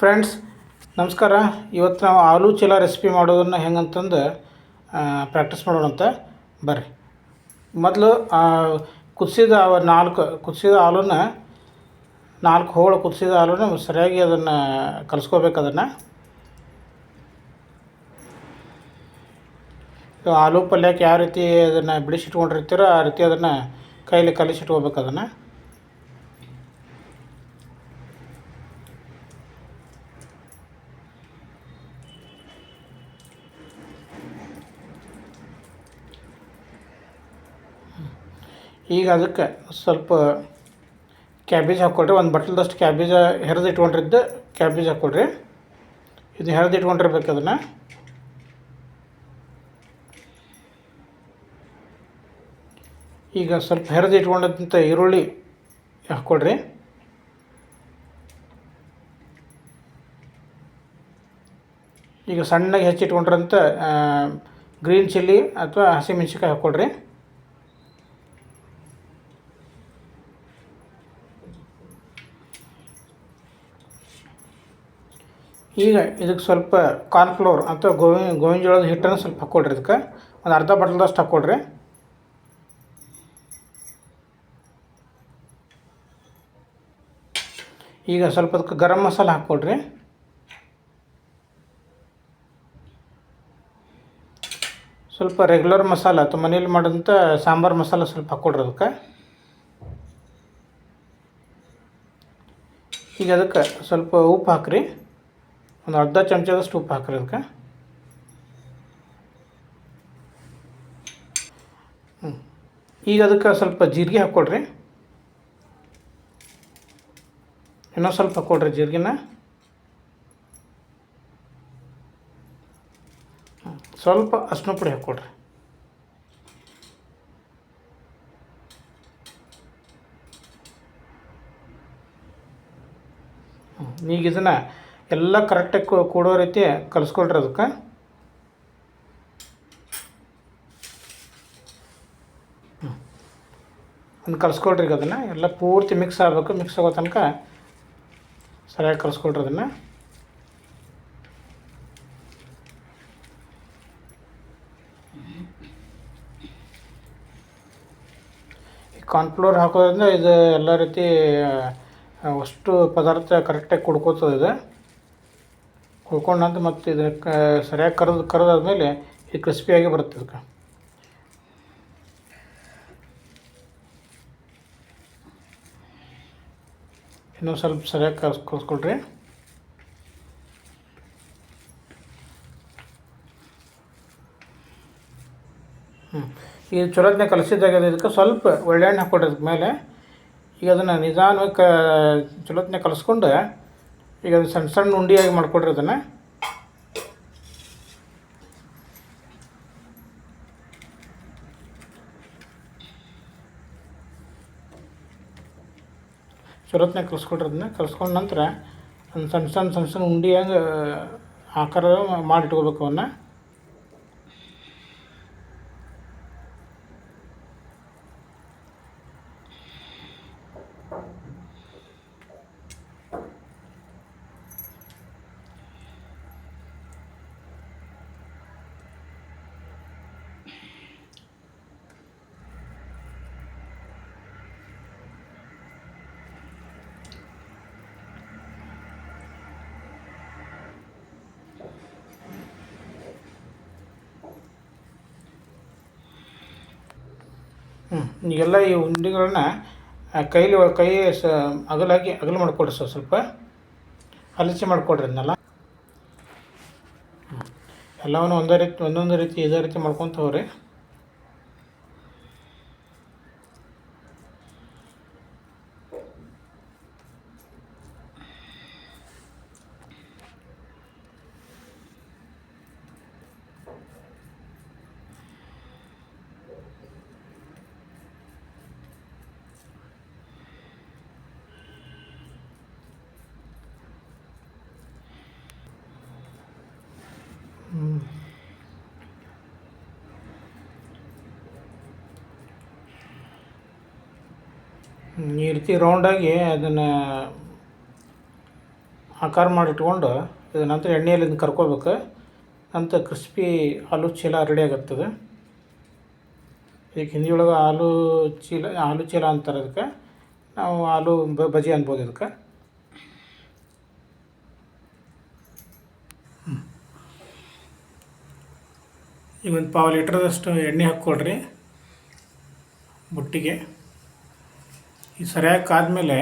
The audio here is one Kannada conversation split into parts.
ಫ್ರೆಂಡ್ಸ್ ನಮಸ್ಕಾರ. ಇವತ್ತು ನಾವು ಆಲೂ ಚೀಲ ರೆಸಿಪಿ ಮಾಡೋದನ್ನು ಹೆಂಗಂತಂದು ಪ್ರಾಕ್ಟೀಸ್ ಮಾಡೋಣಂತ ಬರ್ರಿ. ಮೊದಲು ಕುದಿಸಿದ ಕುದಿಸಿದ ಆಲೂನ 4 ಹೋಳು ಕುದಿಸಿದ ಆಲೂನ ಸರಿಯಾಗಿ ಅದನ್ನು ಕಲಿಸ್ಕೋಬೇಕು. ಆಲೂ ಪಲ್ಯಕ್ಕೆ ಯಾವ ರೀತಿ ಅದನ್ನು ಬಿಡಿಸಿಟ್ಕೊಂಡಿರ್ತೀರೋ ಆ ರೀತಿ ಅದನ್ನು ಕೈಲಿ ಕಲಿಸಿಟ್ಕೋಬೇಕು. ಈಗ ಅದಕ್ಕೆ ಸ್ವಲ್ಪ ಕ್ಯಾಬೇಜ್ ಹಾಕ್ಕೊಳ್ರಿ. ಒಂದು ಬಟ್ಲದಷ್ಟು ಕ್ಯಾಬೇಜ ಹೆರೆದಿಟ್ಕೊಂಡಿದ್ದು ಕ್ಯಾಬೇಜ್ ಹಾಕ್ಕೊಳ್ರಿ. ಇದು ಹೆರೆದಿಟ್ಕೊಂಡಿರ್ಬೇಕು. ಈಗ ಸ್ವಲ್ಪ ಹೆರೆದಿಟ್ಕೊಂಡಂಥ ಈರುಳ್ಳಿ ಹಾಕ್ಕೊಳ್ರಿ. ಈಗ ಸಣ್ಣಗೆ ಹೆಚ್ಚಿಟ್ಕೊಂಡ್ರಂಥ ಗ್ರೀನ್ ಚಿಲ್ಲಿ ಅಥವಾ ಹಸಿಮೆಣ್ಸಿನ್ಕಾಯಿ ಹಾಕ್ಕೊಳ್ರಿ. ಈಗ ಇದಕ್ಕೆ ಸ್ವಲ್ಪ ಕಾರ್ನ್ಫ್ಲೋರ್ ಅಥವಾ ಗೋವಿನ ಜೋಳದ ಹಿಟ್ಟನ್ನು ಸ್ವಲ್ಪ ಹಾಕ್ಕೊಳ್ರಿ. ಇದಕ್ಕೆ ಒಂದು ಅರ್ಧ ಬಟ್ಲದಷ್ಟು ಹಾಕ್ಕೊಳ್ರಿ. ಈಗ ಸ್ವಲ್ಪ ಅದಕ್ಕೆ ಗರಂ ಮಸಾಲ ಹಾಕ್ಕೊಳ್ರಿ. ಸ್ವಲ್ಪ ರೆಗ್ಯುಲರ್ ಮಸಾಲ ಅಥವಾ ಮನೇಲಿ ಮಾಡೋಂಥ ಸಾಂಬಾರು ಮಸಾಲ ಸ್ವಲ್ಪ ಹಾಕ್ಕೊಳ್ರಿ ಅದಕ್ಕೆ. ಈಗ ಅದಕ್ಕೆ ಸ್ವಲ್ಪ ಉಪ್ಪು ಹಾಕ್ರಿ. ಒಂದು ಅರ್ಧ ಚಮಚದಷ್ಟು ಉಪ್ಪು ಹಾಕ್ರಿ ಅದಕ್ಕೆ. ಈಗ ಅದಕ್ಕೆ ಸ್ವಲ್ಪ ಜೀರಿಗೆ ಹಾಕ್ಕೊಳ್ರಿ. ಇನ್ನೂ ಸ್ವಲ್ಪ ಹಾಕ್ಕೊಳ್ರಿ ಜೀರಿಗೆನ. ಸ್ವಲ್ಪ ಅರಿಶಿನ ಪುಡಿ ಹಾಕ್ಕೊಳ್ರಿ. ಈಗ ಇದನ್ನು ಎಲ್ಲ ಕರೆಕ್ಟಾಗಿ ಕೂಡೋ ರೀತಿ ಕಲಿಸ್ಕೊಳ್ರಿ ಅದಕ್ಕೆ. ಒಂದು ಕಲಿಸ್ಕೊಳ್ರಿ. ಈಗ ಅದನ್ನು ಎಲ್ಲ ಪೂರ್ತಿ ಮಿಕ್ಸ್ ಆಗಬೇಕು. ಮಿಕ್ಸ್ ಆಗೋ ತನಕ ಸರಿಯಾಗಿ ಕಲಿಸ್ಕೊಳ್ರಿ ಅದನ್ನು. ಈ ಕಾರ್ನ್ಫ್ಲೋರ್ ಹಾಕೋದ್ರಿಂದ ಇದು ಎಲ್ಲ ರೀತಿ ಅಷ್ಟು ಪದಾರ್ಥ ಕರೆಕ್ಟಾಗಿ ಕುಡ್ಕೋತದೆ. ಕುಡ್ಕೊಂಡಂತ ಮತ್ತು ಇದಕ್ಕೆ ಸರಿಯಾಗಿ ಕರೆದಾದ್ಮೇಲೆ ಇದು ಕ್ರಿಸ್ಪಿಯಾಗಿ ಬರುತ್ತೆ. ಇದಕ್ಕೆ ಇನ್ನೂ ಸ್ವಲ್ಪ ಸರಿಯಾಗಿ ಕಲಿಸ್ಕೊಳ್ರಿ. ಈಗ ಚಲೋತ್ನೆ ಕಲಿಸಿದಾಗ ಇದಕ್ಕೆ ಸ್ವಲ್ಪ ಒಳ್ಳೆಣ್ಣೆ ಹಾಕ್ಕೊಡ್ರಿ ಅದಕ್ಕೆ ಮೇಲೆ. ಈಗ ಅದನ್ನು ನಿಧಾನವಾಗಿ ಚಲೋತ್ನೆ ಕಲಿಸ್ಕೊಂಡು ಈಗ ಅದು ಸಣ್ಣ ಸಣ್ಣ ಉಂಡೆಯಾಗಿ ಮಾಡಿಕೊಡ್ರಿ ಅದನ್ನು. ಚಲೋತ್ನೆ ಕಲಿಸ್ಕೊಡ್ರಿ ಅದನ್ನ. ಕಲಿಸ್ಕೊಂಡ ನಂತರ ಒಂದು ಸಣ್ಣ ಸಣ್ಣ ಉಂಡೆಯಾಗಿ ಆಕಾರ ಮಾಡಿಟ್ಕೋಬೇಕು ಅವನ್ನ. ಈಗೆಲ್ಲ ಈ ಉಂಡೆಗಳನ್ನ ಕೈ ಅಗಲ ಮಾಡಿಕೊಡ್ರಿ. ಸ್ವಲ್ಪ ಹಲಸಿ ಮಾಡಿಕೊಡ್ರಿ ಅದನ್ನೆಲ್ಲ. ಎಲ್ಲವನ್ನು ಒಂದೊಂದು ರೀತಿ ಇದೇ ರೀತಿ ಮಾಡ್ಕೊತ ಹೋಗ್ರಿ. ಈ ರೀತಿ ರೌಂಡಾಗಿ ಅದನ್ನು ಆಕಾರ ಮಾಡಿ ಇಟ್ಕೊಂಡು ಇದು ನಂತರ ಎಣ್ಣೆಯಲ್ಲಿ ಇದನ್ನ ಕರ್ಕೋಬೇಕು. ನಂತರ ಕ್ರಿಸ್ಪಿ ಆಲೂ ಚೀಲ ರೆಡಿ ಆಗುತ್ತದೆ. ಈಗ ಹಿಂದಿ ಒಳಗೆ ಆಲೂ ಚೀಲ ಅಂತಾರೆ ಅದಕ್ಕೆ. ನಾವು ಆಲೂ ಬಜಿ ಅನ್ಬೋದು ಇದಕ್ಕೆ. ಈಗ ಒಂದು 1/2 ಲೀಟ್ರದಷ್ಟು ಎಣ್ಣೆ ಹಾಕ್ಕೊಳ್ರಿ ಬುಟ್ಟಿಗೆ. ಈ ಸರಿಯಾಗಿ ಕಾದ್ಮೇಲೆ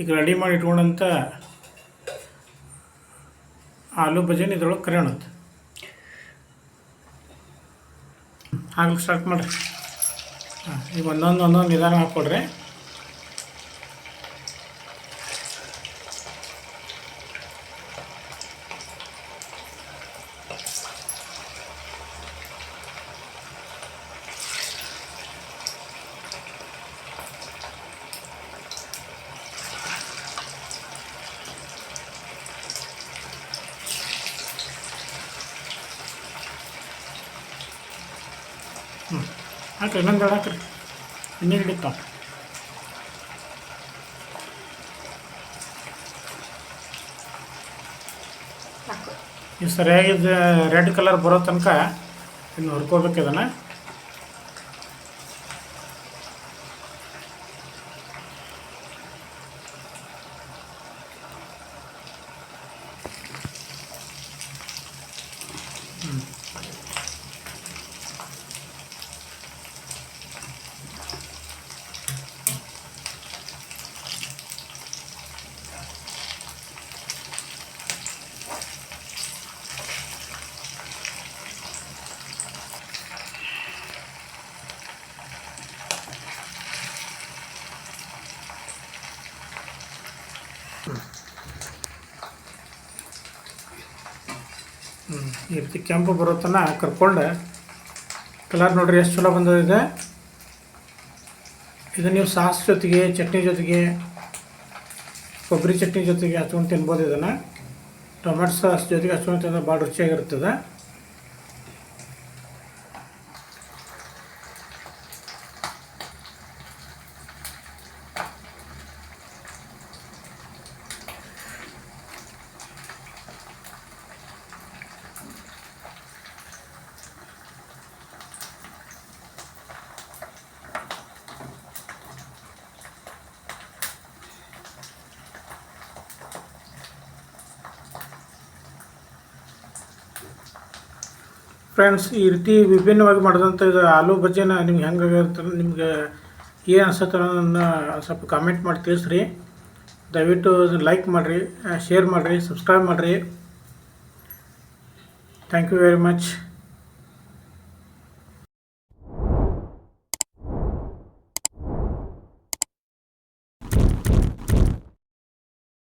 ಈಗ ರೆಡಿ ಮಾಡಿ ಇಟ್ಕೊಂಡಂಥ ಆಲೂ ಬಜಿನ ಇದ್ರೊಳಗೆ ಕರಿಯೋಣಂತ. ಹಾಕ್ಲಿಕ್ಕೆ ಸ್ಟಾರ್ಟ್ ಮಾಡಿರಿ. ಈಗ ಒಂದೊಂದು ನಿಧಾನ ಹಾಕ್ಕೊಡ್ರಿ. ಹಾಕ್ರಿ, ಇನ್ನೊಂದು ಹಾಕ್ರಿ, ಎಣ್ಣೆ ಹಿಡಿತಾವ. ಈ ಸರಿಯಾಗಿ ರೆಡ್ ಕಲರ್ ಬರೋ ತನಕ ಇನ್ನು ಹುರ್ಕೋಬೇಕು ಇದನ್ನು. ಈ ರೀತಿ ಕೆಂಪು ಬರೋ ತನಕ ಕರ್ಕೊಂಡು ಕಲರ್ ನೋಡಿರಿ ಎಷ್ಟು ಚಲೋ ಬಂದಿದೆ. ಇದು ನೀವು ಸಾಸ್ ಜೊತೆಗೆ, ಚಟ್ನಿ ಜೊತೆಗೆ, ಕೊಬ್ಬರಿ ಚಟ್ನಿ ಜೊತೆಗೆ ಹಚ್ಕೊಂಡು ತಿನ್ಬೋದು. ಇದನ್ನು ಟೊಮೆಟೊ ಸಾಸ್ ಜೊತೆಗೆ ಹಚ್ಕೊಂಡು ತಿಂದರೆ ಭಾಳ ರುಚಿಯಾಗಿರ್ತದೆ. ಫ್ರೆಂಡ್ಸ್, ಈ ರೀತಿ ವಿಭಿನ್ನವಾಗಿ ಮಾಡಿದಂಥ ಇದು ಆಲೂ ಬಜ್ಜಿನ ನಿಮ್ಗೆ ಹೆಂಗಾಗಿರ್ತ, ನಿಮ್ಗೆ ಏನು ಅನ್ಸುತ್ತೆ ಅನ್ನೋದನ್ನು ಸ್ವಲ್ಪ ಕಾಮೆಂಟ್ ಮಾಡಿ ತಿಳಿಸ್ರಿ. ದಯವಿಟ್ಟು ಲೈಕ್ ಮಾಡಿರಿ, ಶೇರ್ ಮಾಡಿರಿ, ಸಬ್ಸ್ಕ್ರೈಬ್ ಮಾಡಿರಿ. Thank you very much.